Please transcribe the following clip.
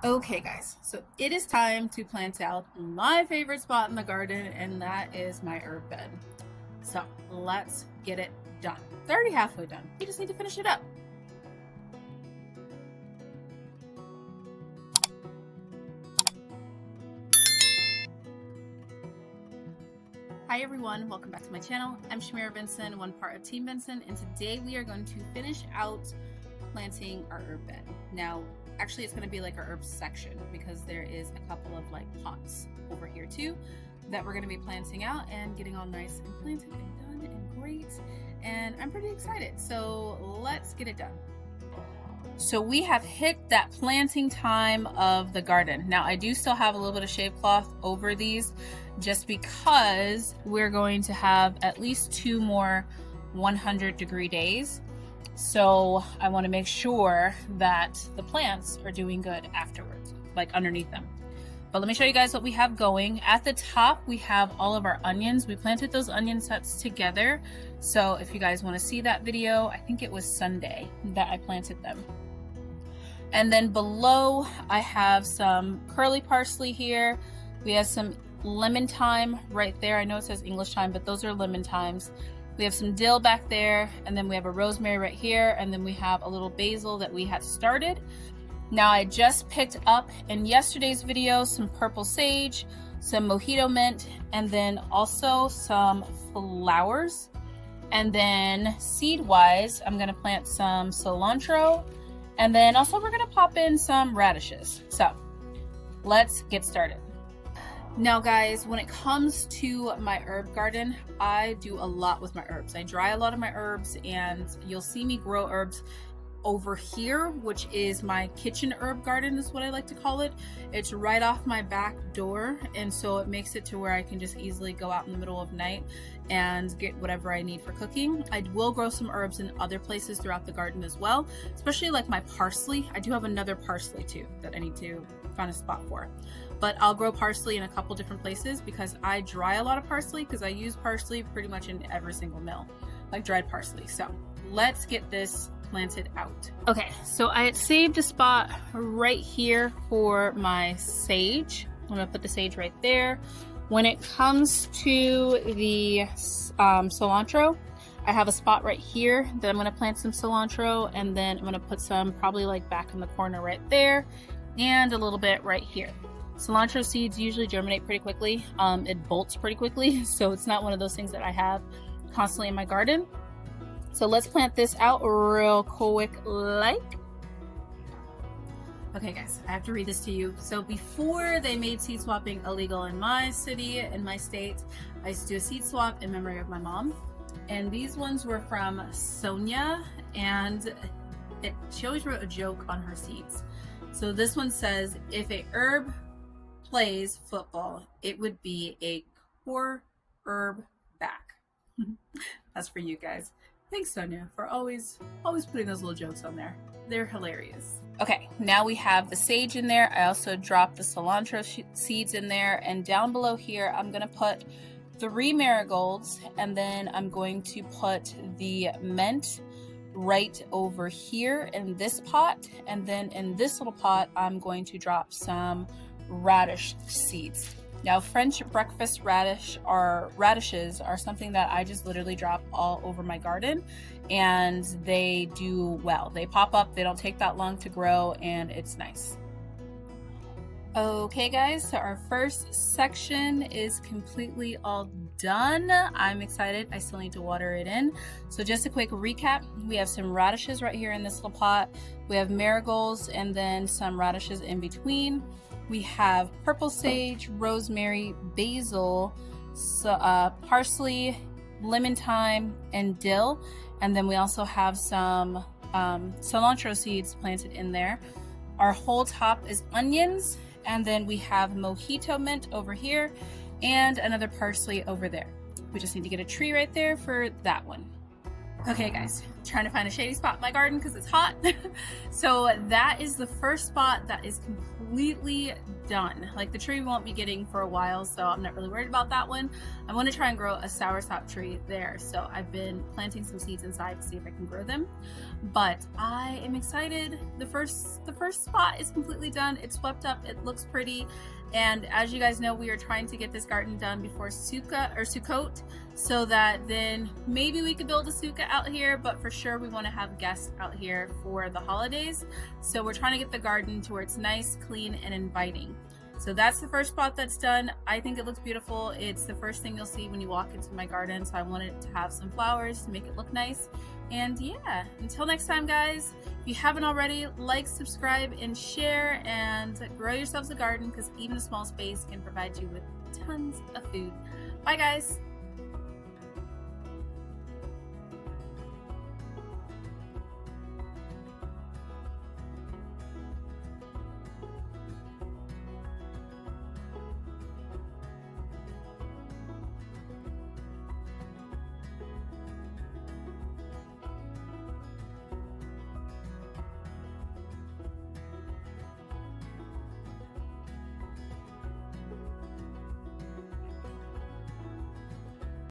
Okay guys, so it is time to plant out my favorite spot in the garden, and that is my herb bed. So let's get it done. It's already halfway done. We just need to finish it up. Hi everyone, welcome back to my channel. I'm Shamira Benson, one part of Team Benson, and today we are going to finish out planting our herb bed. Now, actually it's going to be like our herb section because there is a couple of like pots over here too that we're going to be planting out and getting all nice and planted and done and great, and I'm pretty excited. So let's get it done. So we have hit that planting time of the garden. Now I do still have a little bit of shade cloth over these just because we're going to have at least 2 more 100-degree days. So I want to make sure that the plants are doing good afterwards, like underneath them. But let me show you guys what we have going. At the top, we have all of our onions. We planted those onion sets together. So if you guys want to see that video, I think it was Sunday that I planted them. And then below, I have some curly parsley here. We have some lemon thyme right there. I know it says English thyme, but those are lemon thymes. We have some dill back there, and then we have a rosemary right here, and then we have a little basil that we had started. Now I just picked up in yesterday's video some purple sage, some mojito mint, and then also some flowers. And then seed-wise, I'm gonna plant some cilantro, and then also we're gonna pop in some radishes. So let's get started. Now guys, when it comes to my herb garden, I do a lot with my herbs. I dry a lot of my herbs, and you'll see me grow herbs over here, which is my kitchen herb garden is what I like to call it. It's right off my back door, and so it makes it to where I can just easily go out in the middle of night and get whatever I need for cooking. I will grow some herbs in other places throughout the garden as well, especially like my parsley. I do have another parsley too that I need to find a spot for. But I'll grow parsley in a couple different places because I dry a lot of parsley because I use parsley pretty much in every single meal, like dried parsley. So let's get this planted out. Okay, so I had saved a spot right here for my sage. I'm gonna put the sage right there. When it comes to the cilantro, I have a spot right here that I'm gonna plant some cilantro, and then I'm gonna put some probably like back in the corner right there, and a little bit right here. Cilantro seeds usually germinate pretty quickly. It bolts pretty quickly, so it's not one of those things that I have constantly in my garden. So let's plant this out real quick like. Okay guys, I have to read this to you. So before they made seed swapping illegal in my city, in my state, I used to do a seed swap in memory of my mom. And these ones were from Sonia, and she always wrote a joke on her seeds. So this one says, if a herb plays football, it would be a core herb back. That's for you guys. Thanks, Sonia, for always putting those little jokes on there. They're hilarious. Okay, now we have the sage in there. I also dropped the cilantro seeds in there, and down below here, I'm gonna put 3 marigolds, and then I'm going to put the mint right over here in this pot, and then in this little pot I'm going to drop some radish seeds. Now French breakfast radishes are something that I just literally drop all over my garden, and they do well. They pop up, they don't take that long to grow, and it's nice. Okay guys, so our first section is completely all done. I'm excited. I still need to water it in. So just a quick recap, we have some radishes right here in this little pot. We have marigolds and then some radishes in between. We have purple sage, rosemary, basil, parsley, lemon thyme, and dill. And then we also have some cilantro seeds planted in there. Our whole top is onions. And then we have mojito mint over here and another parsley over there. We just need to get a tree right there for that one. Okay guys, trying to find a shady spot in my garden because it's hot. So that is the first spot that is completely done. Like the tree won't be getting for a while, so I'm not really worried about that one. I want to try and grow a soursop tree there, so I've been planting some seeds inside to see if I can grow them. But I am excited. The first spot is completely done. It's swept up. It looks pretty. And as you guys know, we are trying to get this garden done before Sukkot, so that then maybe we could build a sukkah out here, but for sure we want to have guests out here for the holidays. So we're trying to get the garden to where it's nice, clean, and inviting. So that's the first spot that's done. I think it looks beautiful. It's the first thing you'll see when you walk into my garden, so I wanted to have some flowers to make it look nice. And yeah, until next time, guys, if you haven't already, like, subscribe, and share, and grow yourselves a garden, because even a small space can provide you with tons of food. Bye, guys.